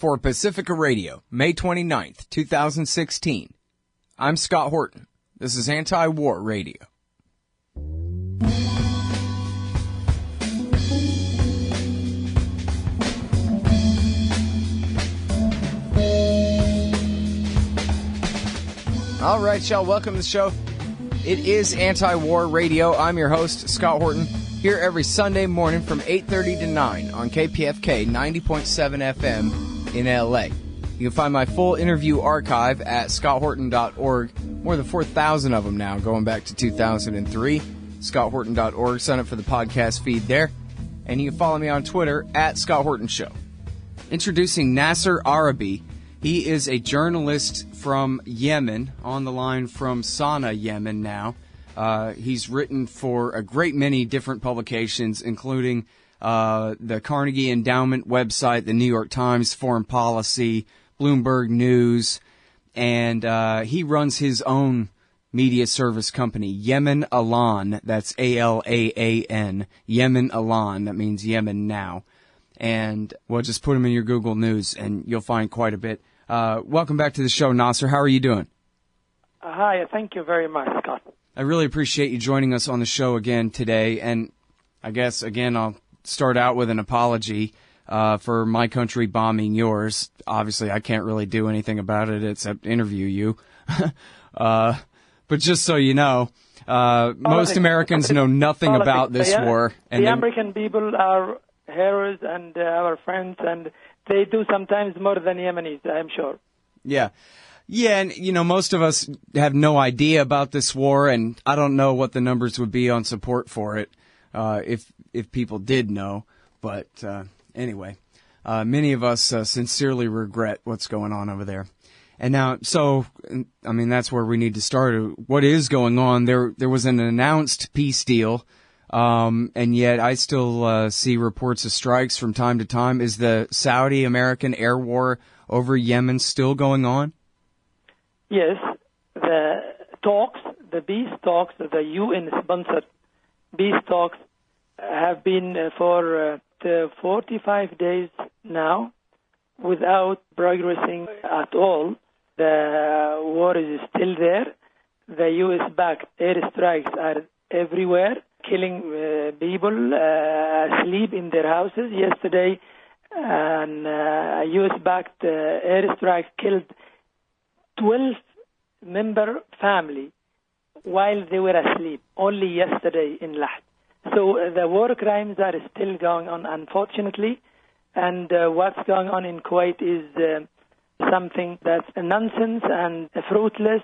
For Pacifica Radio, May 29th, 2016. I'm Scott Horton. This is Anti-War Radio. All right, y'all, welcome to the show. It is Anti-War Radio. I'm your host, Scott Horton, here every Sunday morning from 8:30 to 9 on KPFK 90.7 FM in LA. You can find my full interview archive at scotthorton.org. More than 4,000 of them now, going back to 2003. scotthorton.org. Sign up for the podcast feed there. And you can follow me on Twitter at Scott Horton Show. Introducing Nasser Arrabyee. He is a journalist from Yemen, on the line from Sana'a, Yemen now. He's written for a great many different publications, including the Carnegie Endowment website, the New York Times, Foreign Policy, Bloomberg News, and he runs his own media service company, Yemen Alan. That's A-L-A-A-N, Yemen Alan. That means Yemen now. And, well, just put him in your Google News, and you'll find quite a bit. Welcome back to the show, Nasser. How are you doing? Hi, thank you very much, Scott. I really appreciate you joining us on the show again today, and I guess, again, I'll start out with an apology for my country bombing yours. Obviously, I can't really do anything about it except interview you. But just so you know, most Americans know nothing about this war. And the American people are heroes and our friends, and they do sometimes more than Yemenis, I'm sure. Yeah. Yeah, and, you know, most of us have no idea about this war, and I don't know what the numbers would be on support for it if people did know. But anyway, many of us sincerely regret what's going on over there. And now, so, I mean, that's where we need to start. What is going on? There was an announced peace deal, and yet I still see reports of strikes from time to time. Is the Saudi-American air war over Yemen still going on? Yes, the talks, the peace talks, the UN-sponsored peace talks have been for 45 days now without progressing at all. The war is still there. The U.S.-backed airstrikes are everywhere, killing people asleep in their houses. Yesterday, a U.S.-backed airstrike killed 12-member family while they were asleep, only yesterday in Lahd. So the war crimes are still going on, unfortunately, and what's going on in Kuwait is something that's nonsense and fruitless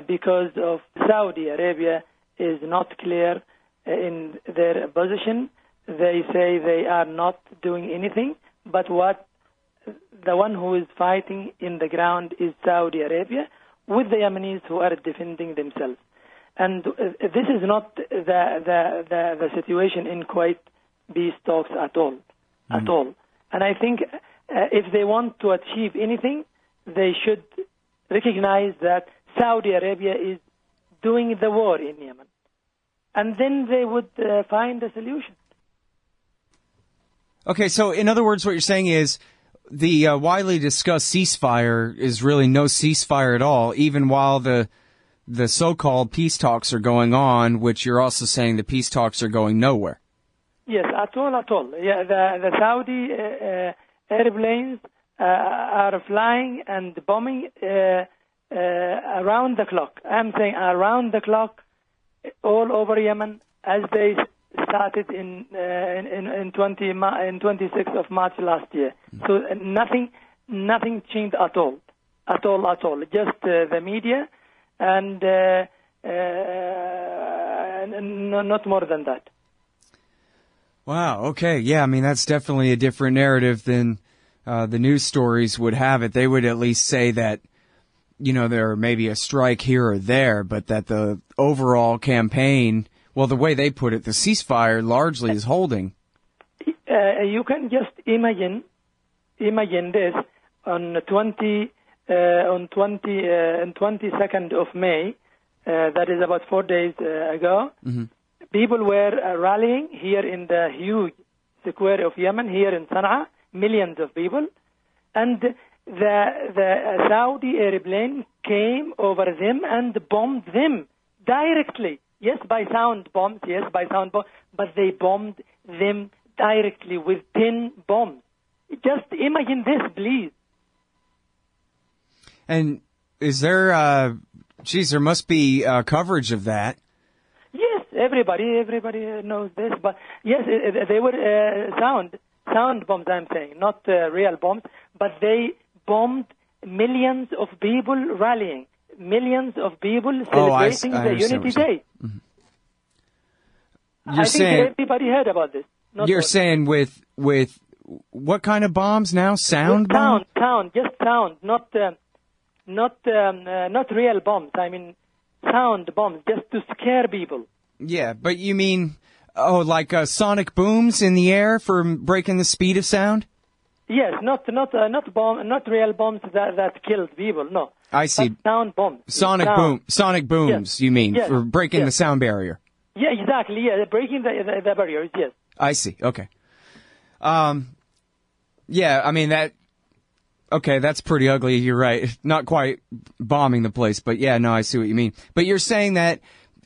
because of Saudi Arabia is not clear in their position. They say they are not doing anything, but the one who is fighting in the ground is Saudi Arabia, with the Yemenis who are defending themselves. And this is not the situation in Kuwait peace talks at all. And I think if they want to achieve anything, they should recognize that Saudi Arabia is doing the war in Yemen. And then they would find a solution. Okay, so in other words, what you're saying is the widely discussed ceasefire is really no ceasefire at all, even while the so-called peace talks are going on, which you're also saying the peace talks are going nowhere. Yes, at all. Yeah, the Saudi airplanes are flying and bombing around the clock. I'm saying around the clock, all over Yemen, as they started in 26th of March last year. So nothing changed at all. Just the media and not more than that. Wow. Okay. Yeah. I mean, that's definitely a different narrative than the news stories would have it. They would at least say that, you know, there may be a strike here or there, but that the overall campaign, well, the way they put it, the ceasefire largely is holding. You can just imagine this on 22nd of May, that is about 4 days ago. Mm-hmm. People were rallying here in the huge square of Yemen, here in Sana'a, millions of people. and the Saudi airplane came over them and bombed them directly. Yes, by sound bombs. Yes, by sound bombs. But they bombed them directly with 10 bombs. Just imagine this, please. And is there, there must be coverage of that. Yes, everybody knows this. But yes, they were sound bombs, I'm saying, not real bombs. But they bombed millions of people rallying, millions of people celebrating the Unity Day. Mm-hmm. I think everybody heard about this. You're saying with what kind of bombs now? Sound bombs? Sound, just sound, not real bombs. I mean, sound bombs, just to scare people. Yeah, but you mean, like sonic booms in the air for breaking the speed of sound? Yes, not real bombs that killed people. No, I see. But sound bombs. Sonic booms. Yes. You mean for breaking the sound barrier? Yeah, exactly. Yeah, breaking the barriers. Yes. I see. Okay. Yeah, I mean that. Okay, that's pretty ugly. You're right. Not quite bombing the place, but yeah, no, I see what you mean. But you're saying that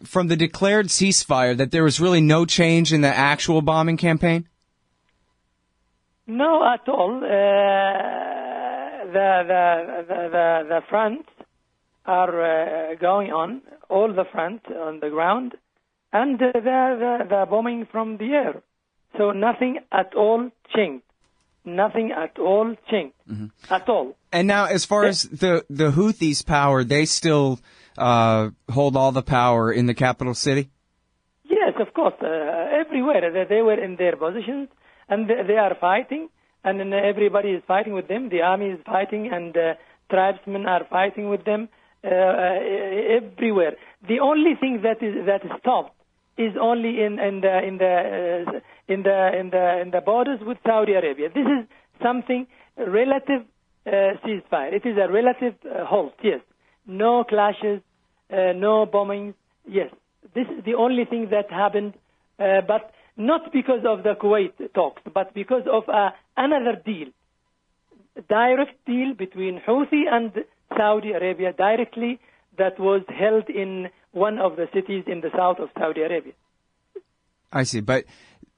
from the declared ceasefire, that there was really no change in the actual bombing campaign? No, at all. The fronts are going on, all the fronts on the ground, and the bombing from the air. So nothing at all changed. Nothing at all changed. Mm-hmm. At all. And now, as far as the Houthis' power, they still hold all the power in the capital city? Yes, of course. Everywhere. They were in their positions, and they are fighting, and then everybody is fighting with them. The army is fighting, and tribesmen are fighting with them everywhere. The only thing that is stopped is only in the borders with Saudi Arabia. This is something relative ceasefire. It is a relative halt. Yes, no clashes, no bombings. Yes, this is the only thing that happened, but not because of the Kuwait talks, but because of another deal, direct deal between Houthi and Saudi Arabia directly, that was held in one of the cities in the south of Saudi Arabia. I see, but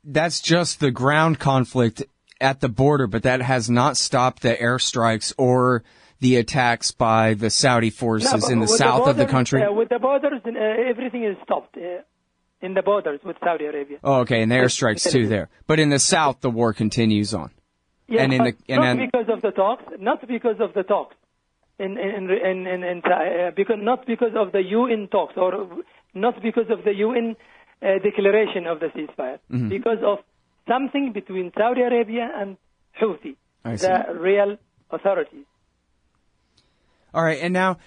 that's just the ground conflict at the border, but that has not stopped the airstrikes or the attacks by the Saudi forces in the south of the country? With the borders, everything is stopped in the borders with Saudi Arabia. Oh, okay, and the airstrikes too there. But in the south, the war continues on. Yes, and not because of the talks, not because of the talks. Not because of the UN talks, or not because of the UN declaration of the ceasefire, because of something between Saudi Arabia and Houthi, the real authorities. All right, and now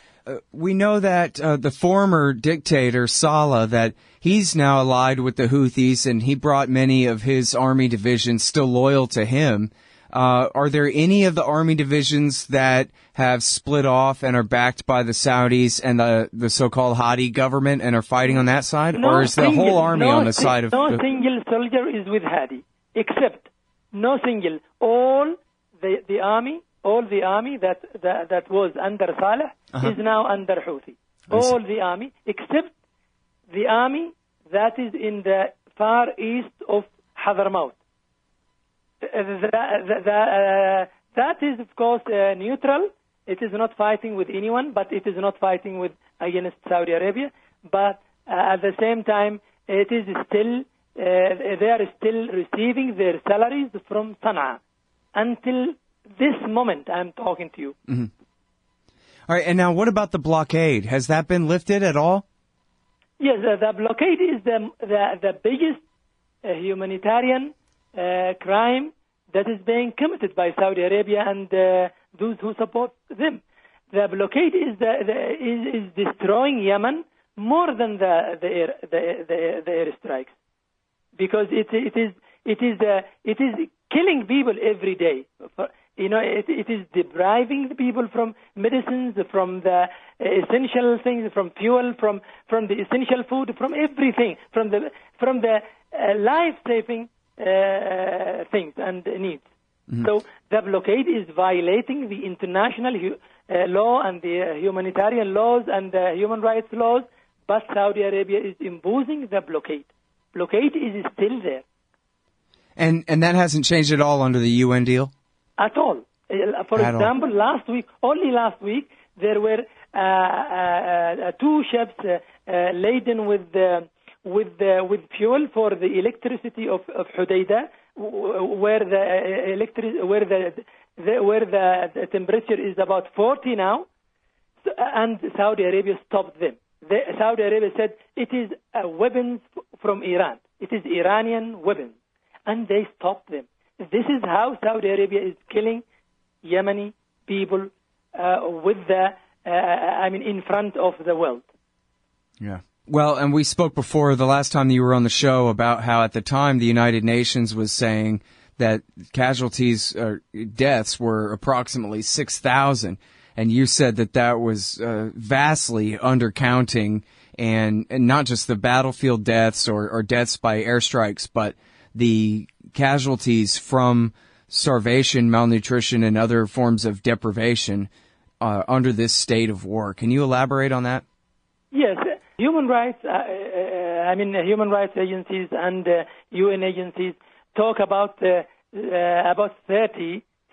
we know that the former dictator, Saleh, that he's now allied with the Houthis, and he brought many of his army divisions still loyal to him. Are there any of the army divisions that have split off and are backed by the Saudis and the so-called Hadi government and are fighting on that side? Or is the whole army on the side of... No single soldier is with Hadi, except no single. All the army that was under Saleh is now under Houthi. All the army, except the army that is in the far east of Hadramaut. That is, of course, neutral. It is not fighting with anyone, but it is not fighting against Saudi Arabia. But at the same time, it is still they are still receiving their salaries from Sana'a until this moment. I'm talking to you. Mm-hmm. All right, and now what about the blockade? Has that been lifted at all? Yes, the blockade is the biggest humanitarian crime that is being committed by Saudi Arabia and those who support them. The blockade is destroying Yemen more than the airstrikes, because it is killing people every day. It is depriving the people from medicines, from the essential things, from fuel, from the essential food, from everything, from the life-saving things and needs. So the blockade is violating the international law and the humanitarian laws and the human rights laws, but Saudi Arabia is imposing the blockade. Blockade is still there. And that hasn't changed at all under the UN deal? At all. For example, only last week, there were two ships laden with fuel for the electricity of Hodeidah, where the temperature is about 40 now, and Saudi Arabia stopped them. Saudi Arabia said it is weapons from Iran. It is Iranian weapons, and they stopped them. This is how Saudi Arabia is killing Yemeni people in front of the world. Yeah. Well, and we spoke before the last time that you were on the show about how at the time the United Nations was saying that casualties or deaths were approximately 6,000. And you said that was vastly undercounting and not just the battlefield deaths or deaths by airstrikes, but the casualties from starvation, malnutrition, and other forms of deprivation under this state of war. Can you elaborate on that? Yes. Human rights agencies and UN agencies talk about 30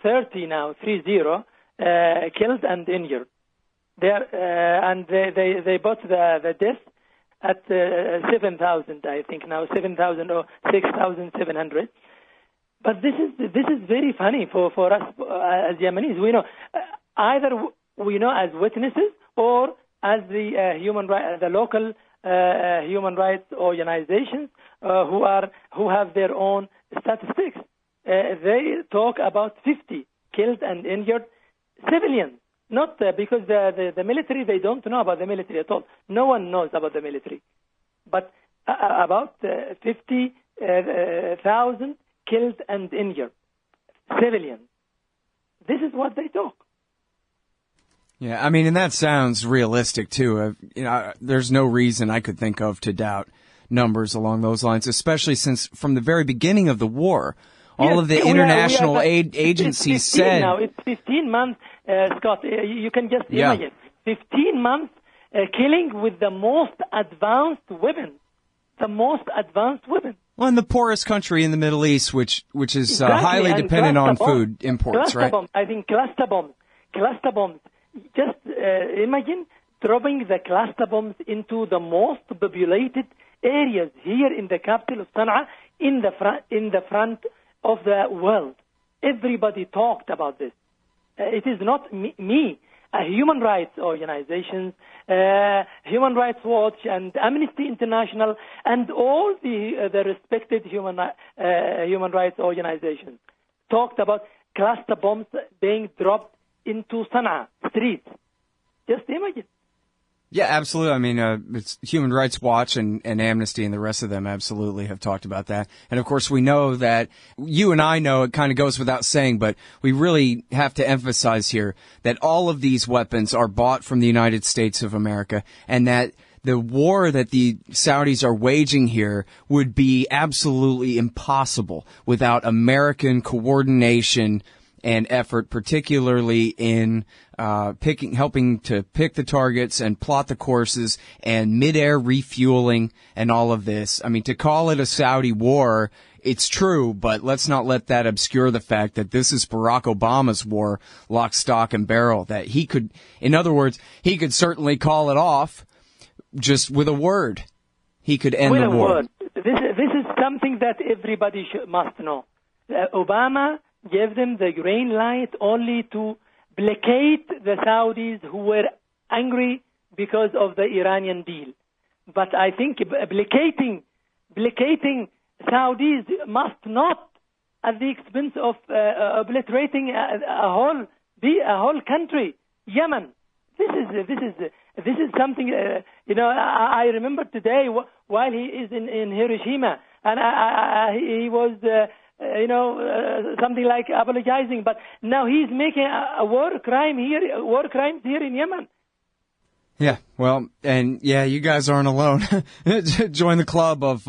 killed and injured. They bought the death at 7,000, I think now, 7,000 or 6,700. But this is very funny for us as Yemenis. We know either as witnesses or as the local human rights organizations who have their own statistics. They talk about 50 killed and injured civilians. Not because the military, they don't know about the military at all. No one knows about the military. But about 50,000 killed and injured civilians. This is what they talk. Yeah, I mean, and that sounds realistic too. There's no reason I could think of to doubt numbers along those lines, especially since from the very beginning of the war, all of the international aid agencies said. Now it's 15 months, Scott. You can just imagine 15 months killing with the most advanced weapons. The most advanced weapons. Well, in the poorest country in the Middle East, which is highly dependent on food imports, right? I think cluster bombs. Just imagine dropping the cluster bombs into the most populated areas here in the capital of Sana'a, in the front of the world. Everybody talked about this. It is not me. Human rights organizations, Human Rights Watch, and Amnesty International, and all the respected human rights organizations talked about cluster bombs being dropped into Sana'a streets. Just imagine. Yeah, absolutely. I mean, it's Human Rights Watch and Amnesty and the rest of them absolutely have talked about that. And of course, we know that you and I know it kind of goes without saying, but we really have to emphasize here that all of these weapons are bought from the United States of America, and that the war that the Saudis are waging here would be absolutely impossible without American coordination and effort, particularly in helping to pick the targets and plot the courses and mid-air refueling and all of this. I mean, to call it a Saudi war, it's true, but let's not let that obscure the fact that this is Barack Obama's war, lock, stock, and barrel. That he could, in other words, he could certainly call it off just with a word. He could end the war. This is something that everybody must know. Obama gave them the green light only to placate the Saudis who were angry because of the Iranian deal. But I think placating Saudis must not at the expense of obliterating a whole country, Yemen. This is something. I remember today while he is in Hiroshima, and he was. Something like apologizing, but now he's making a war crimes here in Yemen. Yeah, well, and you guys aren't alone. Join the club of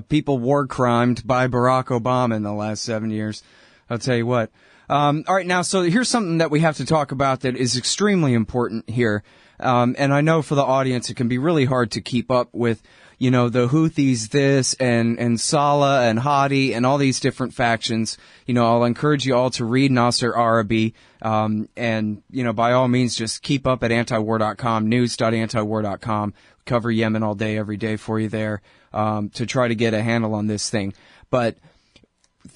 people war crimed by Barack Obama in the last 7 years. I'll tell you what. All right, now, so here's something that we have to talk about that is extremely important here. And I know for the audience it can be really hard to keep up with, you know, the Houthis this and Salah and Hadi and all these different factions. You know, I'll encourage you all to read Nasser Arrabyee. And, you know, by all means, just keep up at antiwar.com, news.antiwar.com. Cover Yemen all day, every day for you there, to try to get a handle on this thing. But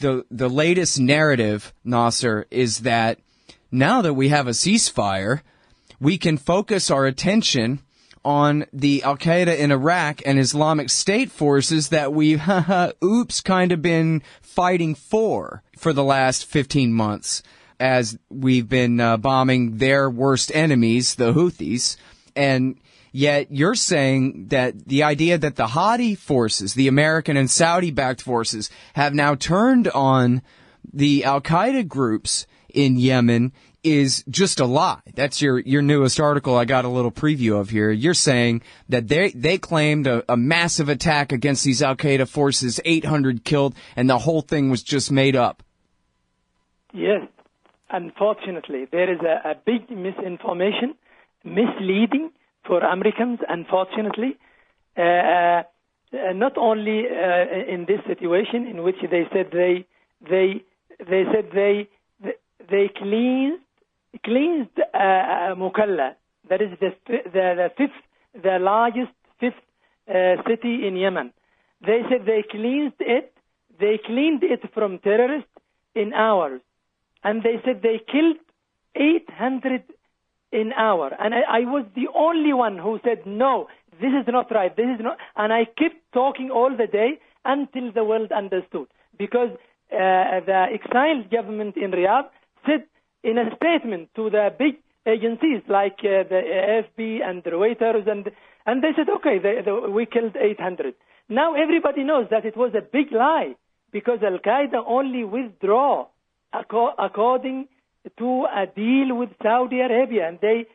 the latest narrative, Nasser, is that now that we have a ceasefire, we can focus our attention on the Al-Qaeda in Iraq and Islamic State forces that we've, kind of been fighting for the last 15 months as we've been bombing their worst enemies, the Houthis. And yet you're saying that the idea that the Hadi forces, the American and Saudi-backed forces, have now turned on the Al-Qaeda groups in Yemen is just a lie. That's your newest article I got a little preview of here. You're saying that they claimed a massive attack against these Al-Qaeda forces, 800 killed, and the whole thing was just made up. Yes. Unfortunately, there is a big misinformation, misleading for Americans, unfortunately, not only in this situation in which they said they cleansed Mukalla, that is the largest city in Yemen. They said they cleaned it from terrorists in hours, and they said they killed 800 in hour. And I was the only one who said, no, this is not right, this is not. And I kept talking all the day until the world understood. Because the exiled government in Riyadh said in a statement to the big agencies like the AFP and the Reuters, and they said, okay, we killed 800. Now everybody knows that it was a big lie, because Al-Qaeda only withdraw according to a deal with Saudi Arabia, and they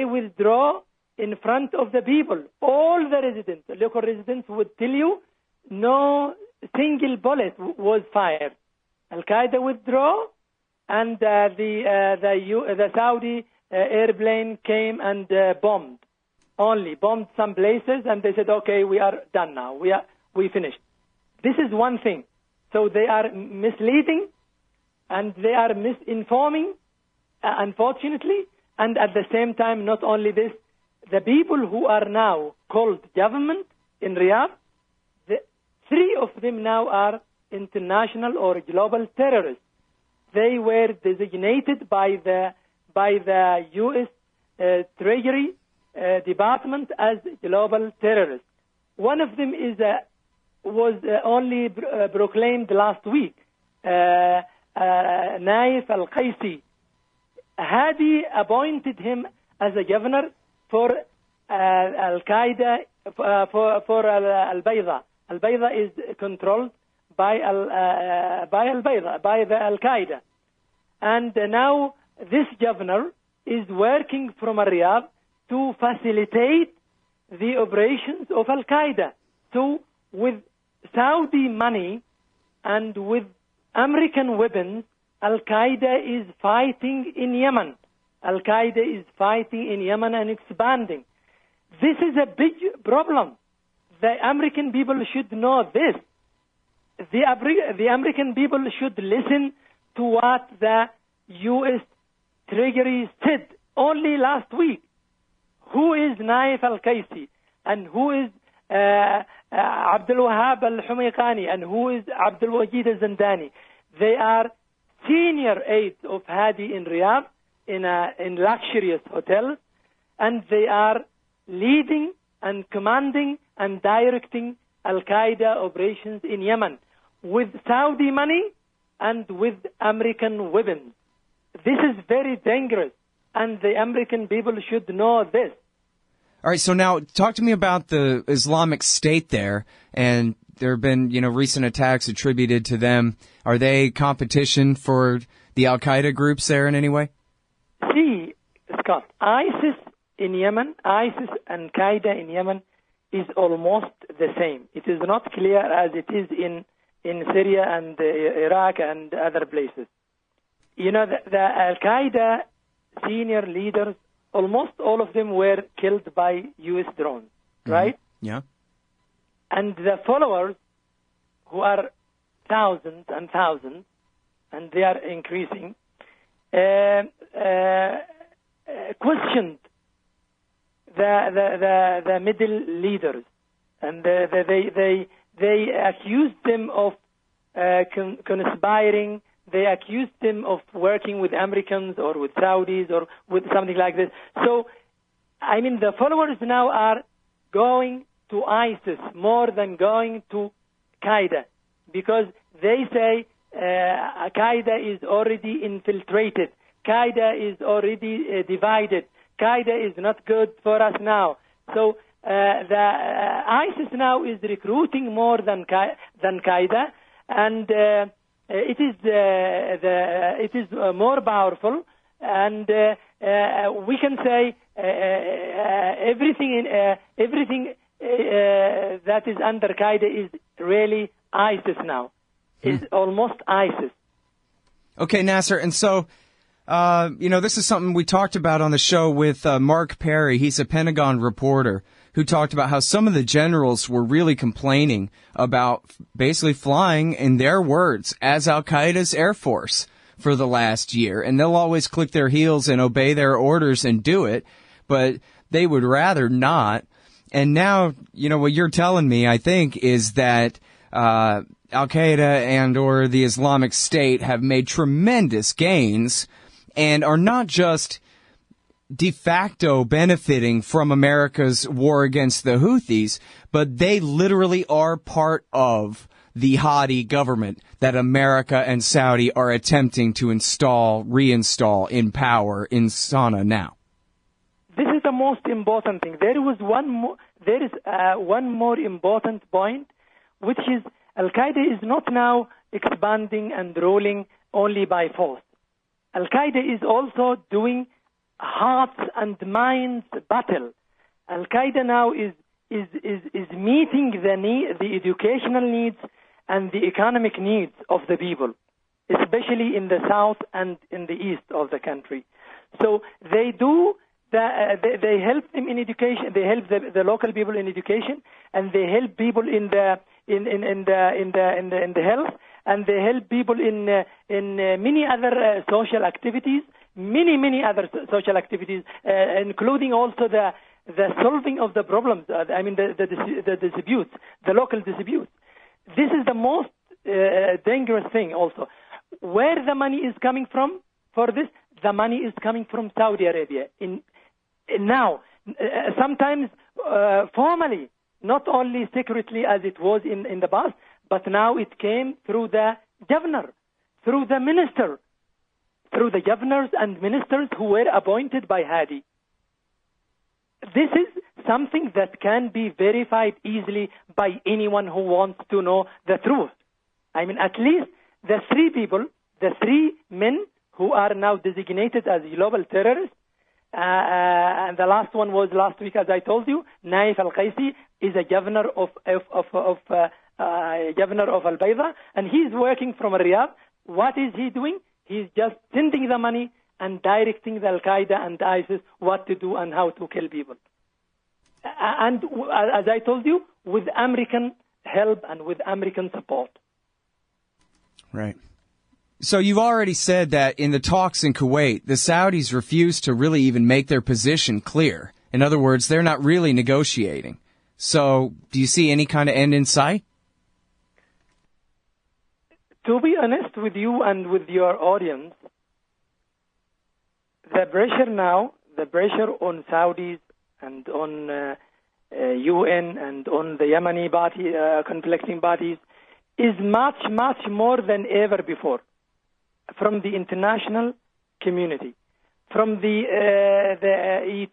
withdraw in front of the people. All the residents, local residents, would tell you no single bullet was fired. Al-Qaeda withdraw, and the Saudi airplane came and bombed some places, and they said, okay, we are done now. We finished. This is one thing. So they are misleading, and they are misinforming, unfortunately, and at the same time, not only this, the people who are now called government in Riyadh, three of them now are international or global terrorists. They were designated by the U.S. Treasury Department as global terrorists. One of them was only proclaimed last week, Naif al-Qaisi. Hadi appointed him as a governor for Al-Qaeda, for Al-Bayda. Al-Bayda is controlled by the Al-Qaeda. And now this governor is working from Riyadh to facilitate the operations of Al-Qaeda. So with Saudi money and with American weapons, Al-Qaeda is fighting in Yemen. Al-Qaeda is fighting in Yemen and expanding. This is a big problem. The American people should know this. The American people should listen to what the U.S. Treasury said only last week. Who is Naif al-Qaisi, and who is Abdul Wahab al-Humayqani, and who is Abdul Wajid al-Zandani? They are senior aides of Hadi in Riyadh in luxurious hotels, and they are leading and commanding and directing Al-Qaeda operations in Yemen with Saudi money and with American weapons. This is very dangerous, and the American people should know this. All right, so now talk to me about the Islamic State there, and there have been, recent attacks attributed to them. Are they competition for the Al-Qaeda groups there in any way? See, Scott, ISIS in Yemen, ISIS and Qaeda in Yemen is almost the same. It is not clear as it is in in Syria and Iraq and other places. You know, the Al-Qaeda senior leaders, almost all of them were killed by U.S. drones, right? Yeah. And the followers, who are thousands and thousands, and they are increasing, questioned the middle leaders, and they accused them of conspiring. They accused them of working with Americans or with Saudis or with something like this. So, I mean, the followers now are going to ISIS more than going to Qaeda, because they say Qaeda is already infiltrated. Qaeda is already divided. Qaeda is not good for us now. So ISIS now is recruiting more than Qaeda, and it is more powerful, and we can say everything that is under Qaeda is really ISIS now. Is almost ISIS. Okay, Nasser, and so this is something we talked about on the show with Mark Perry. He's a Pentagon reporter who talked about how some of the generals were really complaining about basically flying, in their words, as Al-Qaeda's Air Force for the last year. And they'll always click their heels and obey their orders and do it, but they would rather not. And now, what you're telling me, I think, is that Al-Qaeda and or the Islamic State have made tremendous gains and are not just de facto benefiting from America's war against the Houthis, but they literally are part of the Hadi government that America and Saudi are attempting to reinstall in power in Sana'a now. This is the most important thing. There is one more important point, which is Al-Qaeda is not now expanding and ruling only by force. Al-Qaeda is also doing hearts and minds battle. Al-Qaeda now is meeting the educational needs and the economic needs of the people, especially in the south and in the east of the country. So they help them in education. They help the local people in education, and they help people in the health, and they help people in many other social activities, many other social activities, including also the solving of the problems. The disputes, the local disputes. This is the most dangerous thing. Also, where the money is coming from for this, the money is coming from Saudi Arabia. Now, sometimes formally, not only secretly as it was in the past, but now it came through the governor, through the minister, through the governors and ministers who were appointed by Hadi. This is something that can be verified easily by anyone who wants to know the truth. At least the three men who are now designated as global terrorists, and the last one was last week, as I told you. Naif Al-Qaisi is a governor of Al-Bayda, and he's working from Riyadh. What is he doing? He's just sending the money and directing the Al-Qaeda and ISIS what to do and how to kill people. And as I told you, with American help and with American support. Right. So you've already said that in the talks in Kuwait, the Saudis refused to really even make their position clear. In other words, they're not really negotiating. So do you see any kind of end in sight? To be honest with you and with your audience, the pressure on Saudis and on UN and on the Yemeni conflicting parties is much more than ever before. From the international community, from the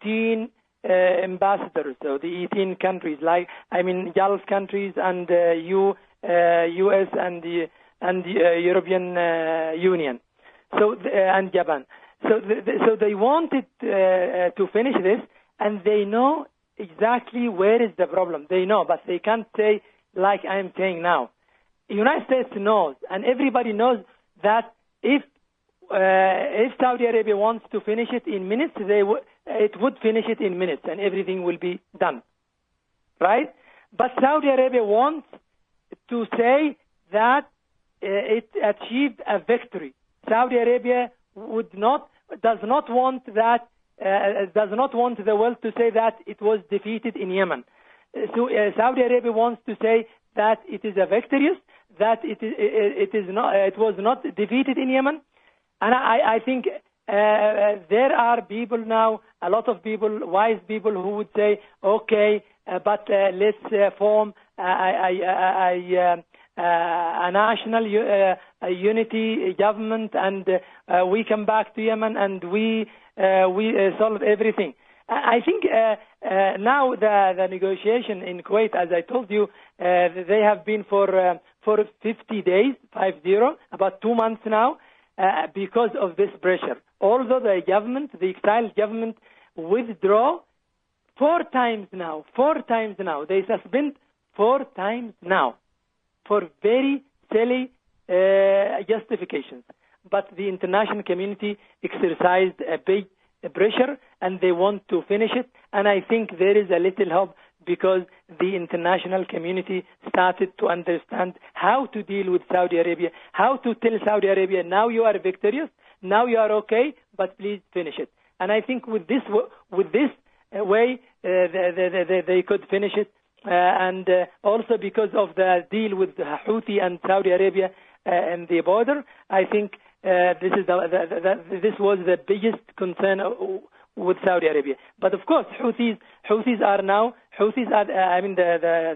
18 ambassadors, so the 18 countries, Gulf countries and U.S. and the European Union, and Japan. So they wanted to finish this, and they know exactly where is the problem. They know, but they can't say like I am saying now. the United States knows, and everybody knows that if Saudi Arabia wants to finish it in minutes, it would finish it in minutes, and everything will be done, right? But Saudi Arabia wants to say that it achieved a victory. Saudi Arabia does not want the world to say that it was defeated in Yemen. So Saudi Arabia wants to say that it is a victorious, that it was not defeated in Yemen. And I think there are people now, a lot of people, wise people, who would say, okay, but let's form a national unity government, and we come back to Yemen and we solve everything. I think now the negotiation in Kuwait, as I told you, they have been for 50 days, 50, about 2 months now, because of this pressure. Although the exiled government, withdraw 4 times now. They suspend 4 times now for very silly justifications. But the international community exercised a big pressure, and they want to finish it. And I think there is a little hope, because the international community started to understand how to deal with Saudi Arabia, how to tell Saudi Arabia, now you are victorious, now you are okay, but please finish it. And I think with this way, they could finish it. And also because of the deal with Houthi and Saudi Arabia and the border, I think this was the biggest concern with Saudi Arabia. But of course, Houthis are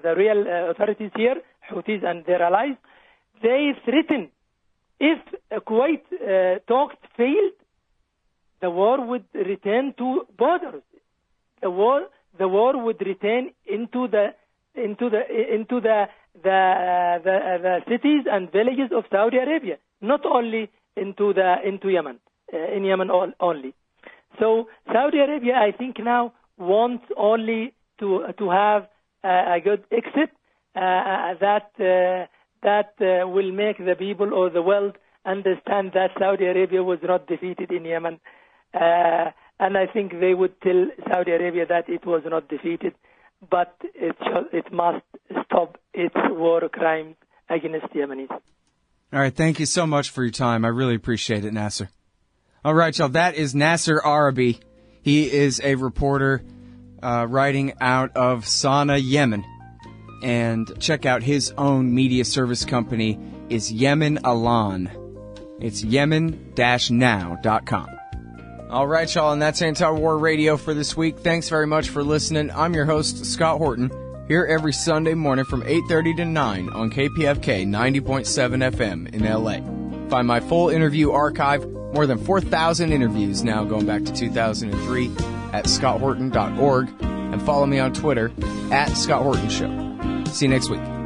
the real authorities here, Houthis and their allies, they threaten if Kuwait talks failed, the war would return to borders. The war would return into the cities and villages of Saudi Arabia, not only into Yemen, in Yemen only. So Saudi Arabia, I think now wants only to have a good exit that will make the people or the world understand that Saudi Arabia was not defeated in Yemen. And I think they would tell Saudi Arabia that it was not defeated, but it must stop its war crimes against Yemenis. All right, thank you so much for your time. I really appreciate it, Nasser. All right, y'all, that is Nasser Arrabyee. He is a reporter writing out of Sana'a, Yemen. And check out his own media service company is Yemen Alan. It's yemen-now.com. All right, y'all, and that's Anti-War Radio for this week. Thanks very much for listening. I'm your host, Scott Horton, here every Sunday morning from 8:30 to 9 on KPFK 90.7 FM in LA. Find my full interview archive, more than 4,000 interviews now going back to 2003 at scotthorton.org, and follow me on Twitter at Scott Horton Show. See you next week.